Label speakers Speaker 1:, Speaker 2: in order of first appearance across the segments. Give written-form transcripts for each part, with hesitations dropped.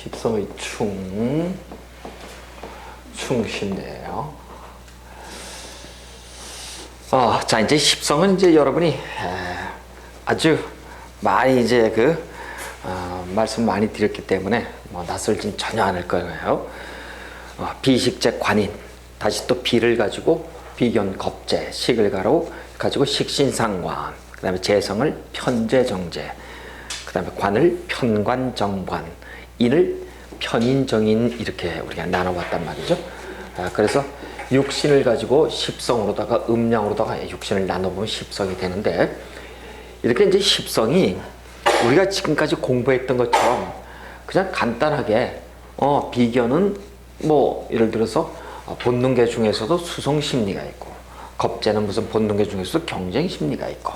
Speaker 1: 십성의 충신이에요. 자, 이제 십성은 이제 여러분이 아주 많이 이제 말씀 많이 드렸기 때문에 낯설진 전혀 않을 거예요. 비식재 관인, 다시 또 비를 가지고 비견 겁재, 식을 가지고 식신상관, 그 다음에 재성을 편재정재, 그 다음에 관을 편관정관, 인을 편인정인, 이렇게 우리가 나눠봤단 말이죠. 그래서 육신을 가지고 십성으로다가 음양으로다가 육신을 나눠보면 십성이 되는데, 이렇게 이제 십성이 우리가 지금까지 공부했던 것처럼 그냥 간단하게 비견은 예를 들어서 본능계 중에서도 수성심리가 있고, 겁재는 무슨 본능계 중에서도 경쟁심리가 있고,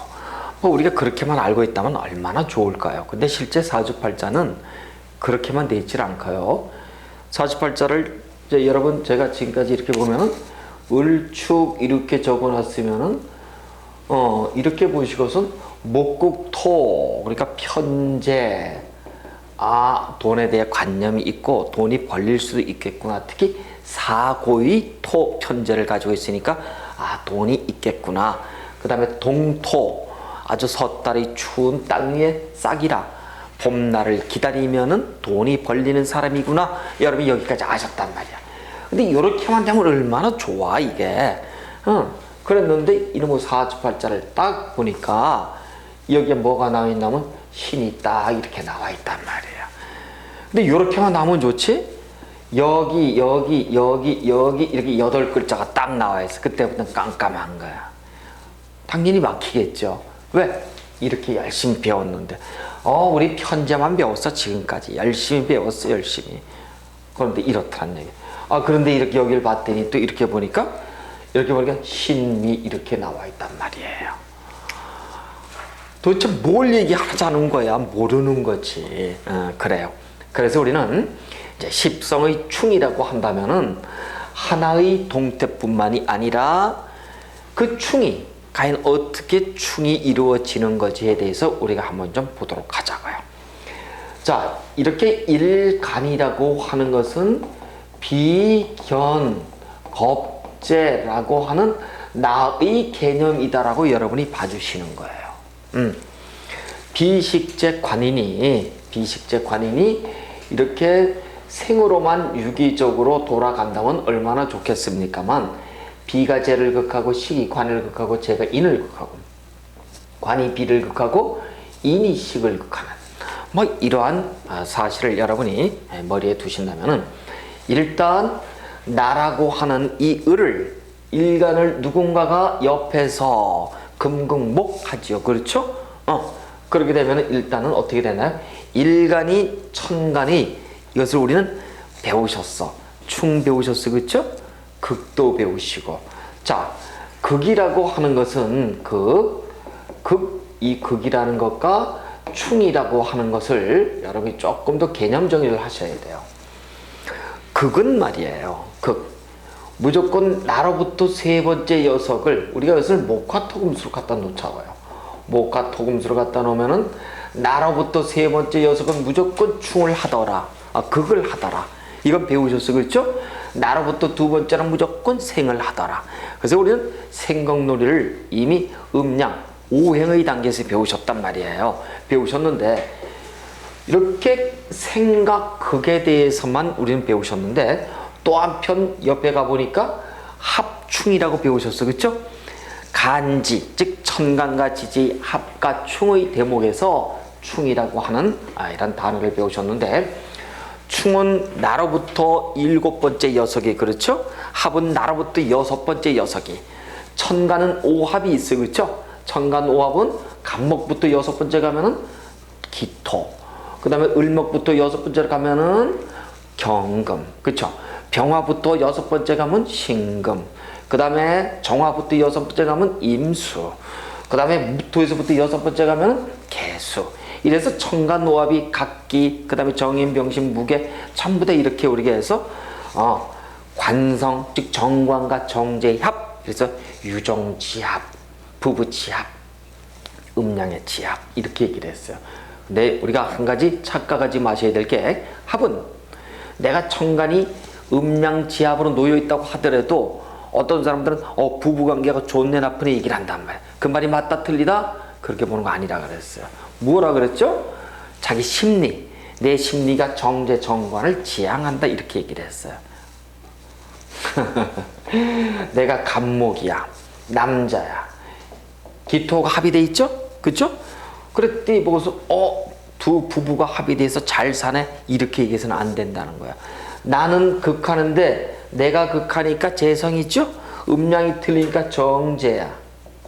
Speaker 1: 우리가 그렇게만 알고 있다면 얼마나 좋을까요? 근데 실제 사주팔자는 그렇게만 돼 있질 않고요. 사주팔자를 이제 여러분, 제가 지금까지 이렇게 보면은 을축 이렇게 적어놨으면은 이렇게 보시고선 목국토, 그러니까 편재, 돈에 대해 관념이 있고 돈이 벌릴 수도 있겠구나. 특히 사고의 토 편재를 가지고 있으니까 돈이 있겠구나. 그 다음에 동토, 아주 섣달이 추운 땅 위에 싹이라 봄날을 기다리면은 돈이 벌리는 사람이구나. 여러분이 여기까지 아셨단 말이야. 근데 이렇게만 되면 얼마나 좋아 이게. 그랬는데 이놈의 사주팔자를 딱 보니까 여기에 뭐가 나와 있냐면 신이 딱 이렇게 나와 있단 말이에요. 근데 이렇게만 나오면 좋지? 여기 이렇게 8글자가 딱 나와 있어. 그때부터는 깜깜한 거야. 당연히 막히겠죠. 왜? 이렇게 열심히 배웠는데. 우리 편재만 배웠어. 지금까지 열심히 배웠어. 열심히. 그런데 이렇다는 얘기. 그런데 이렇게 여기를 봤더니 또 이렇게 보니까 신미 이렇게 나와 있단 말이에요. 도대체 뭘 얘기하자는 거야? 모르는 거지. 그래요. 그래서 우리는 이제 십성의 충이라고 한다면은 하나의 동태뿐만이 아니라 그 충이 과연 어떻게 충이 이루어지는 것에 대해서 우리가 한번 좀 보도록 하자고요. 자, 이렇게 일간이라고 하는 것은 비견 겁재라고 하는 나의 개념이다라고 여러분이 봐주시는 거예요. 비식재 관인이 이렇게 생으로만 유기적으로 돌아간다면 얼마나 좋겠습니까만, 비가 재를 극하고 식이 관을 극하고 재가 인을 극하고 관이 비를 극하고 인이 식을 극하는 이러한 사실을 여러분이 머리에 두신다면은, 일단 나라고 하는 이 을을, 일간을 누군가가 옆에서 금극목하지요. 그렇죠? 그렇게 되면 일단은 어떻게 되나요? 일간이 천간이, 이것을 우리는 배우셨어. 충 배우셨어. 그렇죠? 극도 배우시고. 자, 극이라고 하는 것은 이 극이라는 것과 충이라고 하는 것을 여러분이 조금 더 개념 정의를 하셔야 돼요. 극은 말이에요. 무조건 나로부터 세 번째 녀석을, 우리가 이것을 목화토금수로 갖다 놓자고요. 목화토금수로 갖다 놓으면은 나로부터 세 번째 녀석은 무조건 충을 하더라. 극을 하더라. 이건 배우셨어. 그렇죠? 나로부터 두 번째는 무조건 생을 하더라. 그래서 우리는 생각놀이를 이미 음양, 오행의 단계에서 배우셨단 말이에요. 배우셨는데, 이렇게 생각, 극에 대해서만 우리는 배우셨는데, 또 한편 옆에 가보니까 합충이라고 배우셨어. 그렇죠? 간지, 즉 천간과 지지, 합과 충의 대목에서 충이라고 하는 이런 단어를 배우셨는데, 충은 나로부터 7번째 녀석이, 그렇죠? 합은 나로부터 6번째 녀석이, 천간은 오합이 있어요. 그렇죠? 천간 오합은 간목부터 6번째 가면은 기토, 그 다음에 을목부터 6번째 가면은 경금, 그렇죠? 병화부터 6번째 가면 신금, 그 다음에 정화부터 6번째 가면 임수, 그 다음에 무토에서부터 6번째 가면 개수. 이래서 천간 오합이 각기, 그 다음에 정인, 병신, 무게 전부 다 이렇게 우리가 해서 관성, 즉 정관과 정제합, 그래서 유정지합, 부부지합, 음양의 지합, 이렇게 얘기를 했어요. 근데 우리가 한 가지 착각하지 마셔야 될 게, 합은 내가 천간이 음양지합으로 놓여 있다고 하더라도 어떤 사람들은 부부관계가 좋네 나쁘네 얘기를 한단 말이야. 그 말이 맞다 틀리다 그렇게 보는 거 아니라 그랬어요. 뭐라 그랬죠? 자기 심리, 내 심리가 정제 정관을 지향한다 이렇게 얘기를 했어요. 내가 간목이야, 남자야, 기토가 합의돼 있죠? 그쵸? 그랬더니 보고서 두 부부가 합의돼서 잘 사네 이렇게 얘기해서는 안 된다는 거야. 나는 극하는데 내가 극하니까 재성이 있죠? 음양이 틀리니까 정제야.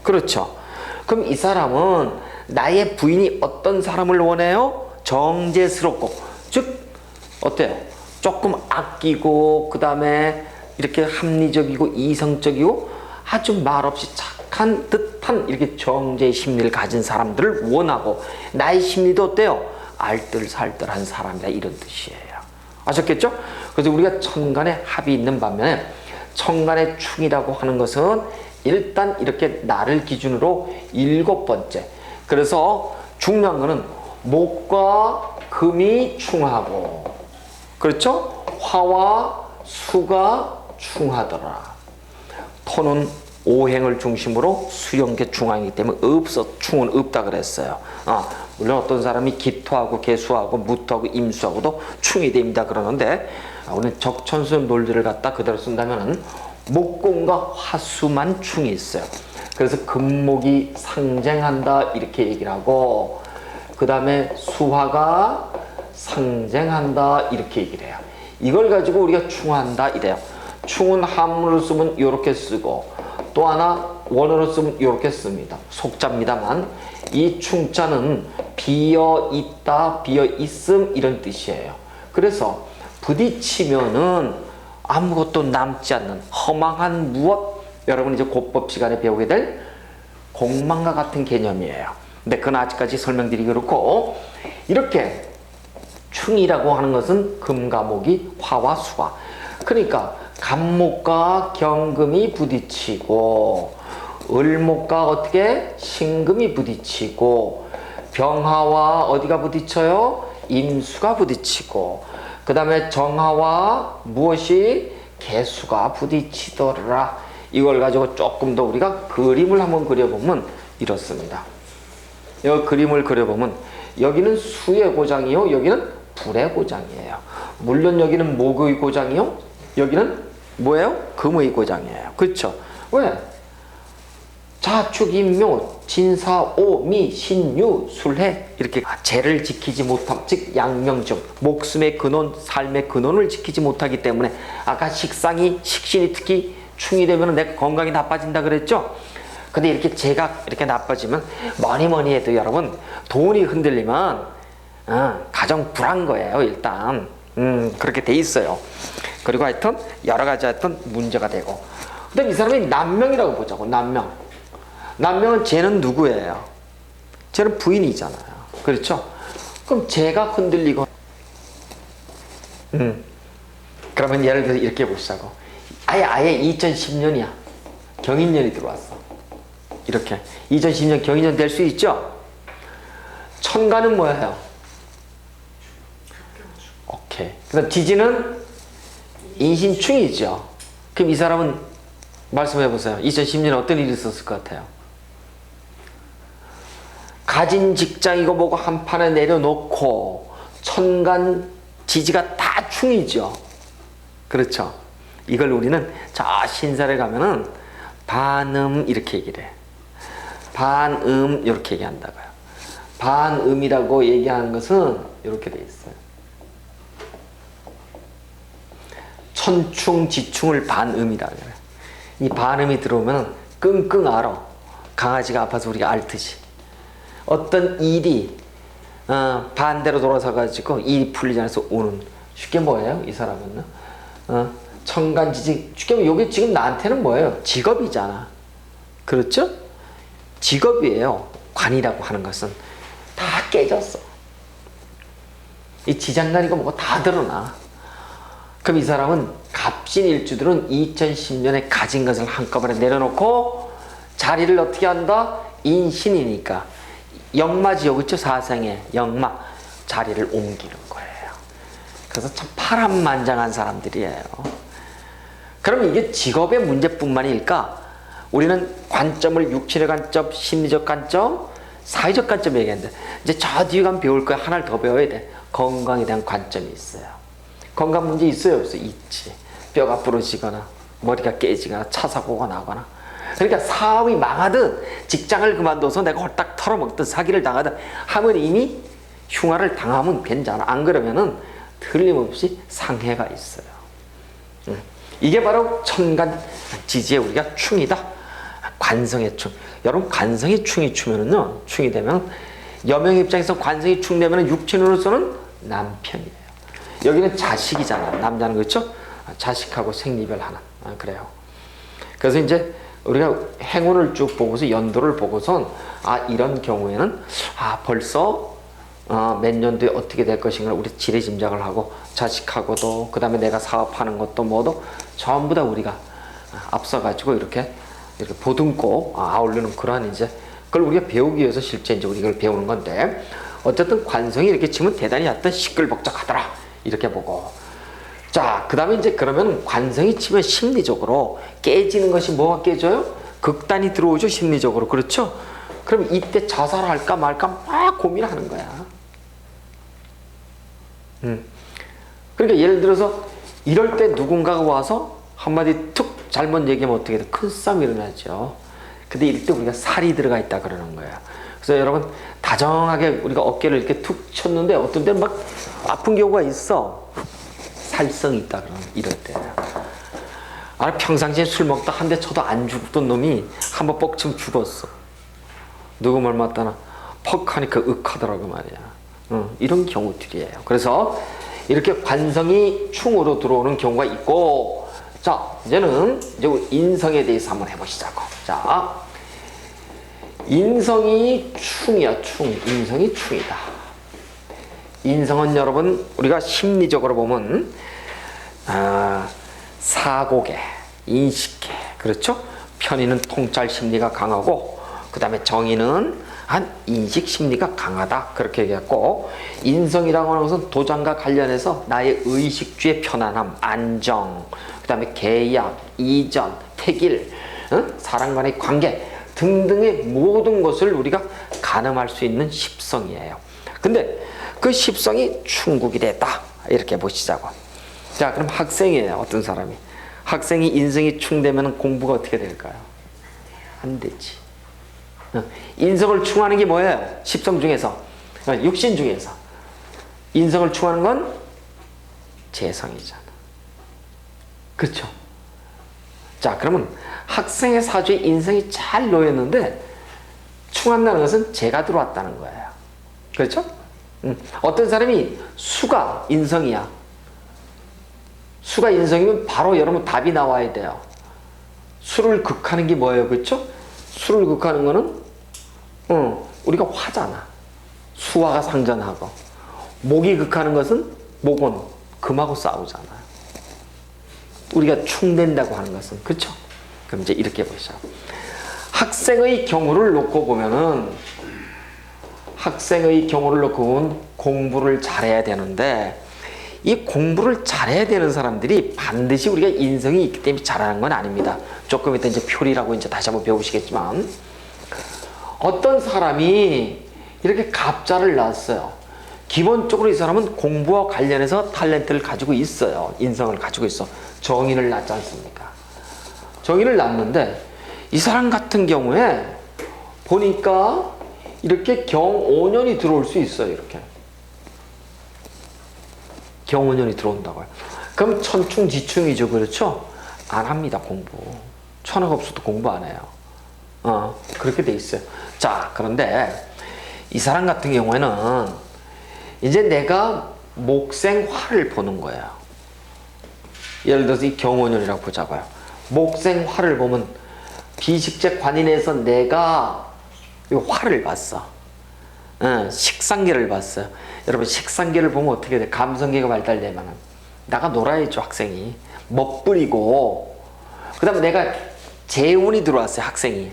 Speaker 1: 그렇죠? 그럼 이 사람은 나의 부인이 어떤 사람을 원해요? 정제스럽고, 즉 어때요? 조금 아끼고 그 다음에 이렇게 합리적이고 이성적이고 아주 말없이 착한 듯한 이렇게 정제의 심리를 가진 사람들을 원하고, 나의 심리도 어때요? 알뜰살뜰한 사람이다 이런 뜻이에요. 아셨겠죠? 그래서 우리가 천간에 합이 있는 반면에 천간의 충이라고 하는 것은 일단 이렇게 나를 기준으로 7번째. 그래서 중요한 거는 목과 금이 충하고, 그렇죠? 화와 수가 충하더라. 토는 오행을 중심으로 수령계 중앙이기 때문에 충은 없다 그랬어요. 물론 어떤 사람이 기토하고 개수하고 무토하고 임수하고도 충이 됩니다 그러는데, 오늘 적천수 논리를 갖다 그대로 쓴다면은 목금과 화수만 충이 있어요. 그래서 금목이 상쟁한다 이렇게 얘기를 하고, 그 다음에 수화가 상쟁한다 이렇게 얘기를 해요. 이걸 가지고 우리가 충한다 이래요. 충은 한문으로 쓰면 이렇게 쓰고, 또 하나 원어로 쓰면 이렇게 씁니다. 속자입니다만 이 충자는 비어 있다, 비어 있음 이런 뜻이에요. 그래서 부딪히면은 아무것도 남지 않는 허망한 무엇, 여러분 이제 고법 시간에 배우게 될 공망과 같은 개념이에요. 근데 그건 아직까지 설명드리기 그렇고, 이렇게 충이라고 하는 것은 금과 목이 화와 수화, 그러니까 간목과 경금이 부딪히고, 을목과 어떻게 신금이 부딪히고, 병화와 어디가 부딪혀요? 임수가 부딪히고, 그 다음에 정화와 무엇이? 개수가 부딪히더라. 이걸 가지고 조금 더 우리가 그림을 한번 그려보면 이렇습니다. 이 그림을 그려보면 여기는 수의 고장이요, 여기는 불의 고장이에요. 물론 여기는 목의 고장이요, 여기는 뭐예요? 금의 고장이에요. 그렇죠? 왜? 자축인묘 진사오미 신유 술해 이렇게 재를 지키지 못함, 즉 양명정, 목숨의 근원, 삶의 근원을 지키지 못하기 때문에, 아까 식신이 특히 충이 되면 내 건강이 나빠진다 그랬죠? 근데 이렇게 재가 이렇게 나빠지면 뭐니 해도 여러분 돈이 흔들리면 가정 불안 거예요 일단. 그렇게 돼 있어요. 그리고 하여튼 여러 가지 하여튼 문제가 되고, 그다음 이 사람이 남명이라고 보자고. 남명은 쟤는 누구예요? 쟤는 부인이잖아요. 그렇죠? 그럼 쟤가 흔들리고, 그러면 예를 들어서 이렇게 보시자고. 아예 2010년이야. 경인년이 들어왔어. 이렇게 2010년 경인년 될 수 있죠? 천간은 뭐예요? 오케이. 그다음 지지는 인신충이죠. 그럼 이 사람은 말씀해 보세요. 2010년에 어떤 일이 있었을 것 같아요? 가진 직장이고 뭐고 한 판에 내려놓고 천간 지지가 다 충이죠. 그렇죠? 이걸 우리는 저 신사를 가면은 반음 이렇게 얘기를 해. 반음 이렇게 얘기한다고요. 반음이라고 얘기하는 것은 이렇게 돼 있어요. 천충 지충을 반음이라고 해요. 이 반음이 들어오면 끙끙 앓아. 강아지가 아파서 우리가 앓듯이. 어떤 일이 반대로 돌아서 가지고 일이 풀리지 않아서 오는, 쉽게 뭐예요? 이 사람은 천간지지, 쉽게 말하면 이게 지금 나한테는 뭐예요? 직업이잖아. 그렇죠? 직업이에요. 관이라고 하는 것은 다 깨졌어. 이 지장간이고 뭐고 다 드러나. 그럼 이 사람은 갑신일주들은 2010년에 가진 것을 한꺼번에 내려놓고 자리를 어떻게 한다? 인신이니까 역마지요, 그렇죠? 사생에 역마 자리를 옮기는 거예요. 그래서 참 파란만장한 사람들이에요. 그럼 이게 직업의 문제뿐만일까? 우리는 관점을 육신의 관점, 심리적 관점, 사회적 관점 얘기하는데 이제 저 뒤에 가면 배울 거야. 하나를 더 배워야 돼. 건강에 대한 관점이 있어요. 건강 문제 있어요? 없어요? 있지. 뼈가 부러지거나 머리가 깨지거나 차 사고가 나거나, 그러니까 사업이 망하든 직장을 그만둬서 내가 홀딱 털어먹든 사기를 당하든 하면 이미 흉화를 당하면 괜찮아. 안 그러면은 틀림없이 상해가 있어요. 이게 바로 천간지지의 우리가 충이다. 관성의 충. 여러분, 관성의 충이 추면은요, 충이 되면 여명 입장에서 관성이 충되면 육친으로서는 남편이에요. 여기는 자식이잖아. 남자는 그렇죠? 자식하고 생리별하는. 그래요. 그래서 이제 우리가 행운을 쭉 보고서 연도를 보고선 이런 경우에는 벌써 몇 년도에 어떻게 될 것인가 우리 지레짐작을 하고, 자식하고도 그 다음에 내가 사업하는 것도 뭐도 전부 다 우리가 앞서가지고 이렇게 보듬고 아우르는 그러한 이제 그걸 우리가 배우기 위해서 실제 이제 우리가 배우는 건데, 어쨌든 관성이 이렇게 치면 대단히 하여튼 시끌벅적하더라 이렇게 보고, 자 그 다음에 이제 그러면 관성이 치면 심리적으로 깨지는 것이 뭐가 깨져요? 극단이 들어오죠, 심리적으로. 그렇죠? 그럼 이때 자살할까 말까 막 고민하는 거야. 그러니까 예를 들어서 이럴 때 누군가가 와서 한마디 툭 잘못 얘기하면 어떻게 돼? 큰 싸움이 일어나죠. 근데 이럴 때 우리가 살이 들어가 있다 그러는 거야. 그래서 여러분, 다정하게 우리가 어깨를 이렇게 툭 쳤는데 어떤 때는 막 아픈 경우가 있어. 살성이 있다 그러는, 이럴 때. 평상시에 술 먹다 한 대 쳐도 안 죽던 놈이 한번 뻑 치면 죽었어. 누구 말 맞다나 퍽 하니까 하더라고 말이야. 이런 경우들이에요. 그래서 이렇게 관성이 충으로 들어오는 경우가 있고, 자 이제는 이제 인성에 대해서 한번 해보시자고. 자, 인성이 충이야. 인성이 충이다. 인성은 여러분 우리가 심리적으로 보면 사고계, 인식계, 그렇죠? 편의는 통찰 심리가 강하고, 그 다음에 정의는 인식 심리가 강하다, 그렇게 얘기했고, 인성이라고 하는 것은 도장과 관련해서 나의 의식주의 편안함, 안정, 그 다음에 계약, 이전, 택일, 사람 간의 관계 등등의 모든 것을 우리가 가늠할 수 있는 십성이에요. 근데 그 십성이 충국이 됐다 이렇게 보시자고. 자, 그럼 학생이에요. 어떤 사람이 학생이 인성이 충되면 공부가 어떻게 될까요? 안 되지. 인성을 충하는 게 뭐예요? 십성 중에서, 육신 중에서 인성을 충하는 건 재성이잖아. 그렇죠? 자, 그러면 학생의 사주에 인성이 잘 놓였는데 충한다는 것은 재가 들어왔다는 거예요. 그렇죠? 어떤 사람이 수가 인성이야. 수가 인성이면 바로 여러분 답이 나와야 돼요. 수를 극하는 게 뭐예요? 그렇죠? 수를 극하는 거는 우리가 화잖아. 수화가 상전하고. 목이 극하는 것은 목은 금하고 싸우잖아요. 우리가 충된다고 하는 것은, 그렇죠? 그럼 이제 이렇게 보시죠. 학생의 경우를 놓고 보면은, 학생의 경우를 놓고 보면 공부를 잘해야 되는데, 이 공부를 잘해야 되는 사람들이 반드시 우리가 인성이 있기 때문에 잘하는 건 아닙니다. 조금 이따 이제 표리라고 이제 다시 한번 배우시겠지만, 어떤 사람이 이렇게 갑자를 낳았어요. 기본적으로 이 사람은 공부와 관련해서 탤런트를 가지고 있어요. 인성을 가지고 있어. 정인을 낳지 않습니까? 정인을 낳는데 이 사람 같은 경우에 보니까 이렇게 경오년이 들어올 수 있어요. 이렇게 경오년이 들어온다고요. 그럼 천충지충이죠. 그렇죠? 안 합니다. 공부. 천하가 없어도 공부 안 해요. 그렇게 돼 있어요. 자, 그런데 이 사람 같은 경우에는 이제 내가 목생화를 보는 거예요. 예를 들어서 이 경오년이라고 보자고요. 목생화를 보면 비식재 관인에서 내가 이 화를 봤어. 식상계를 봤어요. 여러분, 식상계를 보면 어떻게 돼? 감성계가 발달되면 나가 놀아야죠. 학생이 멋부리고, 그 다음에 내가 재운이 들어왔어요. 학생이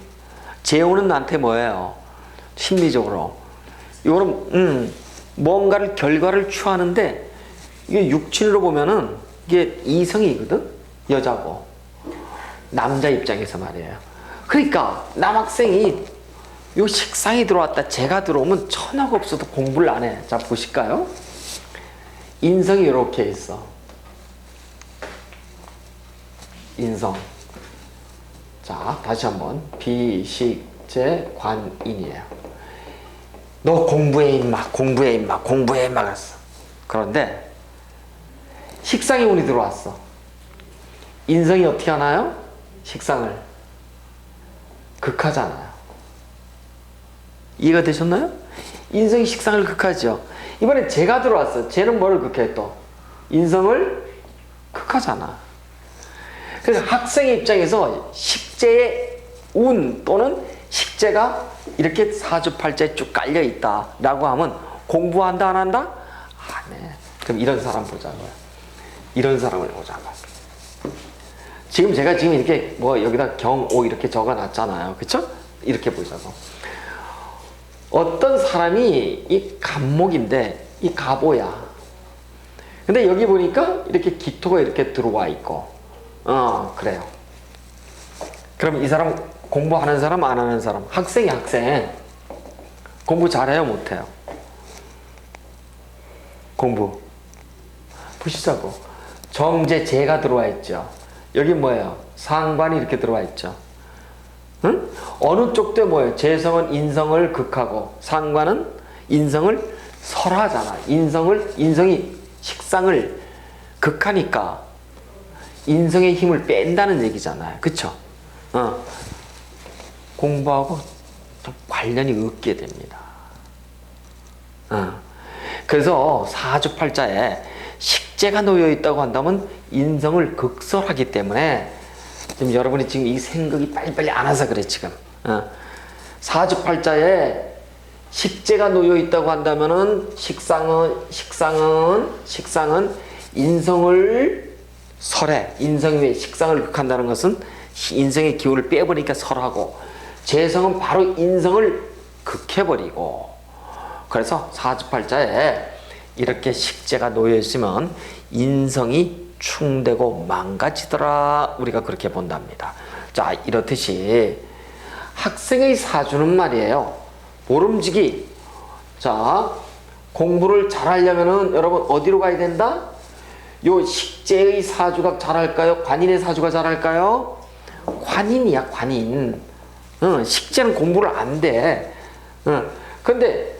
Speaker 1: 재운은 나한테 뭐예요? 심리적으로 이거는 뭔가를 결과를 취하는데 이게 육친으로 보면은 이게 이성이거든? 여자고. 남자 입장에서 말이에요. 그러니까 남학생이 요 식상이 들어왔다. 제가 들어오면 천하가 없어도 공부를 안 해. 자, 보실까요? 인성이 이렇게 있어. 인성. 자, 다시 한번. 비식재 관인이에요. 너 공부해 임마, 공부해 임마, 공부해 임마 그랬어. 그런데 식상이 운이 들어왔어. 인성이 어떻게 하나요? 식상을 극하잖아요. 이해가 되셨나요? 인성이 식상을 극하죠. 이번에 재가 들어왔어. 재는 뭐를 극해 또? 인성을 극하잖아. 그래서 학생의 입장에서 식재의 운 또는 식재가 이렇게 사주팔자에 쭉 깔려 있다라고 하면 공부한다 안 한다? 안 해. 그럼 이런 사람 보자고요. 이런 사람을 보자고. 지금 제가 지금 이렇게 뭐 여기다 경오 이렇게 적어놨잖아요. 그쵸? 이렇게 보자고. 어떤 사람이 이 갑목인데 이 갑오야. 근데 여기 보니까 이렇게 기토가 이렇게 들어와 있고 그래요. 그럼 이 사람 공부하는 사람 안 하는 사람? 학생이 학생. 공부 잘해요 못해요? 공부 보시자고. 정제 재가 들어와 있죠. 여기 뭐예요? 상관이 이렇게 들어와 있죠. 응? 어느 쪽도 뭐예요? 재성은 인성을 극하고 상관은 인성을 설하잖아. 인성이 식상을 극하니까 인성의 힘을 뺀다는 얘기잖아요. 그쵸? 공부하고 좀 관련이 없게 됩니다. 그래서 사주팔자에 식재가 놓여 있다고 한다면 인성을 극설하기 때문에 지금 여러분이 지금 이 생각이 빨리빨리 안 와서 그래 지금. 사주팔자에 식재가 놓여 있다고 한다면은 식상은 인성을 설해. 인성의 식상을 극한다는 것은 인성의 기운을 빼버리니까 설하고, 재성은 바로 인성을 극해버리고. 그래서 사주팔자에 이렇게 식재가 놓여 있으면 인성이 충되고 망가지더라. 우리가 그렇게 본답니다. 자, 이렇듯이 학생의 사주는 말이에요. 모름지기. 자, 공부를 잘하려면은 여러분 어디로 가야 된다? 요 식재의 사주가 잘할까요? 관인의 사주가 잘할까요? 관인이야, 관인. 식재는 공부를 안 돼. 근데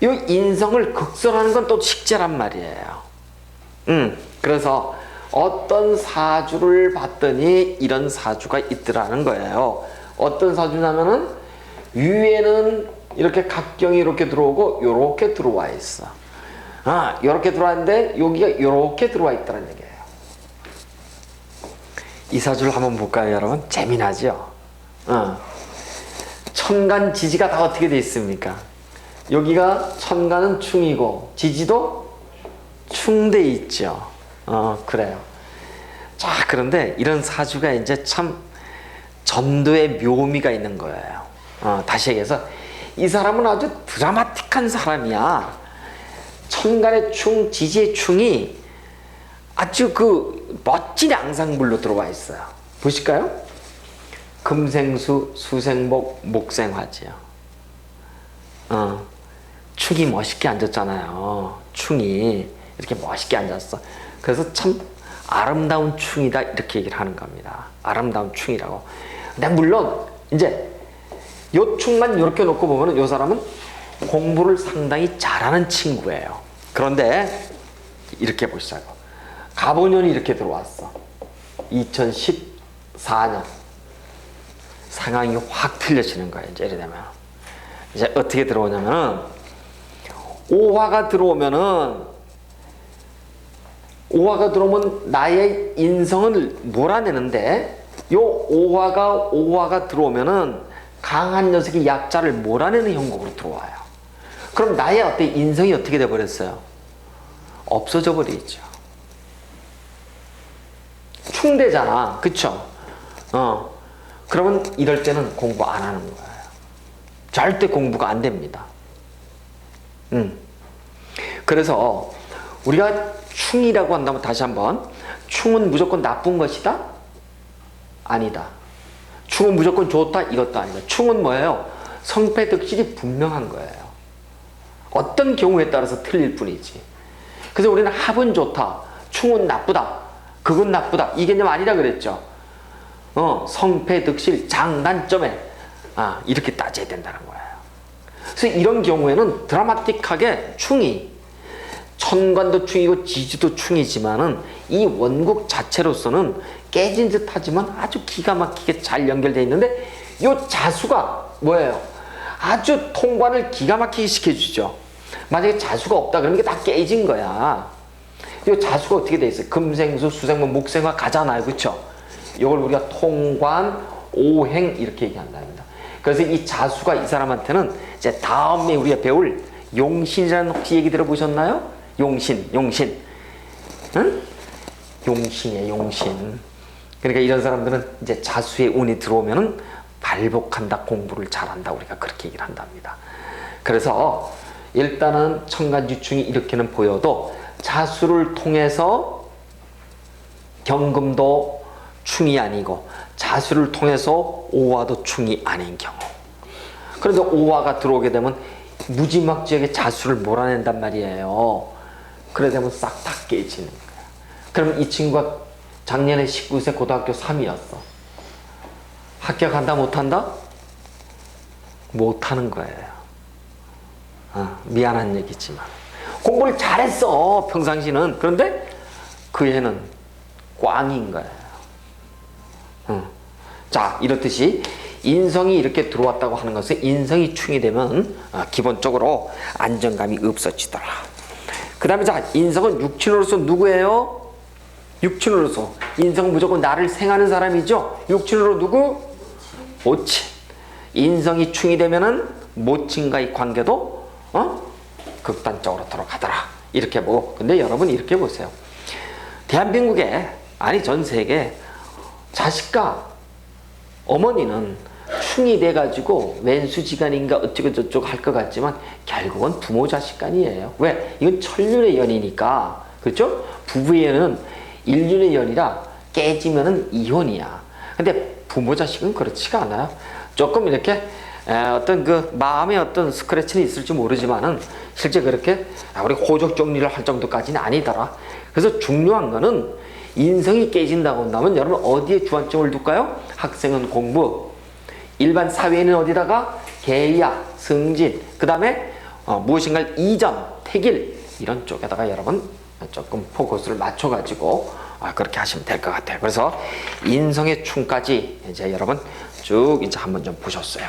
Speaker 1: 이 인성을 극설하는 건 또 식재란 말이에요. 그래서 어떤 사주를 봤더니 이런 사주가 있더라는 거예요. 어떤 사주냐면은 위에는 이렇게 각경이 이렇게 들어오고 요렇게 들어와 있어. 요렇게 들어왔는데 여기가 요렇게 들어와 있다는 얘기예요. 이 사주를 한번 볼까요, 여러분? 재미나죠? 천간 지지가 다 어떻게 돼 있습니까? 여기가 천간은 충이고 지지도 충돼 있죠. 그래요. 자, 그런데 이런 사주가 이제 참 전도의 묘미가 있는 거예요. 다시 얘기해서 이 사람은 아주 드라마틱한 사람이야. 천간의 충, 지지의 충이 아주 그 멋진 앙상블로 들어와 있어요. 보실까요? 금생수, 수생목, 목생화지요. 충이 멋있게 앉았잖아요. 충이 이렇게 멋있게 앉았어. 그래서 참 아름다운 충이다 이렇게 얘기를 하는 겁니다. 아름다운 충이라고. 근데 물론 이제 요 충만 이렇게 놓고 보면은 요 사람은 공부를 상당히 잘하는 친구예요. 그런데 이렇게 보시자고. 갑오년이 이렇게 들어왔어. 2014년. 상황이 확 틀려지는 거예요. 이제 예를 들면 이제 어떻게 들어오냐면은 오화가 들어오면 나의 인성을 몰아내는데 요 오화가 들어오면은 강한 녀석이 약자를 몰아내는 형국으로 들어와요. 그럼 나의 어때 인성이 어떻게 돼 버렸어요? 없어져 버리죠. 충대잖아, 그쵸? 그러면 이럴 때는 공부 안 하는 거예요. 절대 공부가 안 됩니다. 그래서 우리가 충이라고 한다면 다시 한번, 충은 무조건 나쁜 것이다? 아니다. 충은 무조건 좋다? 이것도 아니다. 충은 뭐예요? 성패득실이 분명한 거예요. 어떤 경우에 따라서 틀릴 뿐이지. 그래서 우리는 합은 좋다, 충은 나쁘다, 극은 나쁘다, 이 개념 아니라 그랬죠. 성패득실 장단점에 이렇게 따져야 된다는 거예요. 그래서 이런 경우에는 드라마틱하게 충이, 천간도 충이고 지지도 충이지만은 이 원국 자체로서는 깨진 듯 하지만 아주 기가 막히게 잘 연결되어 있는데, 요 자수가 뭐예요? 아주 통관을 기가 막히게 시켜주죠. 만약에 자수가 없다 그러면 이게 다 깨진 거야. 이 자수가 어떻게 돼 있어요? 금생수, 수생목, 목생화 가잖아요. 그렇죠? 이걸 우리가 통관, 오행 이렇게 얘기한답니다. 그래서 이 자수가 이 사람한테는 이제 다음에 우리가 배울 용신이라는 혹시 얘기 들어보셨나요? 용신. 응? 용신이에요, 용신. 그러니까 이런 사람들은 이제 자수의 운이 들어오면은 발복한다, 공부를 잘한다, 우리가 그렇게 얘기를 한답니다. 그래서 일단은 천간지충이 이렇게는 보여도 자수를 통해서 경금도 충이 아니고 자수를 통해서 오화도 충이 아닌 경우, 그런데 오화가 들어오게 되면 무지막지하게 자수를 몰아낸단 말이에요. 그래 되면 싹 다 깨지는 거야. 그럼 이 친구가 작년에 19세 고등학교 3위였어. 합격한다 못한다? 못하는 거예요. 미안한 얘기지만 공부를 잘했어 평상시는. 그런데 그 애는 꽝인 거예요. 자, 이렇듯이 인성이 이렇게 들어왔다고 하는 것은, 인성이 충이 되면 기본적으로 안정감이 없어지더라. 그 다음에 자, 인성은 육친으로서 누구예요? 육친으로서 인성은 무조건 나를 생하는 사람이죠. 육친으로 누구? 모친. 인성이 충이 되면은 모친과의 관계도 극단적으로 들어가더라. 이렇게 보고, 근데 여러분 이렇게 보세요. 대한민국에, 아니 전 세계, 자식과 어머니는 충이 돼가지고 왼수지간인가 어쩌고저쩌고 할 것 같지만 결국은 부모 자식 간이에요. 왜? 이건 천륜의 연이니까. 그렇죠? 부부의 연은 일륜의 연이라 깨지면은 이혼이야. 근데 부모 자식은 그렇지가 않아요. 조금 이렇게 어떤 그 마음의 어떤 스크래치는 있을지 모르지만은 실제 그렇게 우리 호적 정리를 할 정도까지는 아니더라. 그래서 중요한 거는 인성이 깨진다고 한다면 여러분 어디에 주안점을 둘까요? 학생은 공부, 일반 사회인은 어디다가 계약, 승진, 그 다음에 무엇인가를 이전, 택일 이런 쪽에다가 여러분 조금 포커스를 맞춰가지고 그렇게 하시면 될 것 같아요. 그래서 인성의 충까지 이제 여러분 쭉 이제 한번 좀 보셨어요.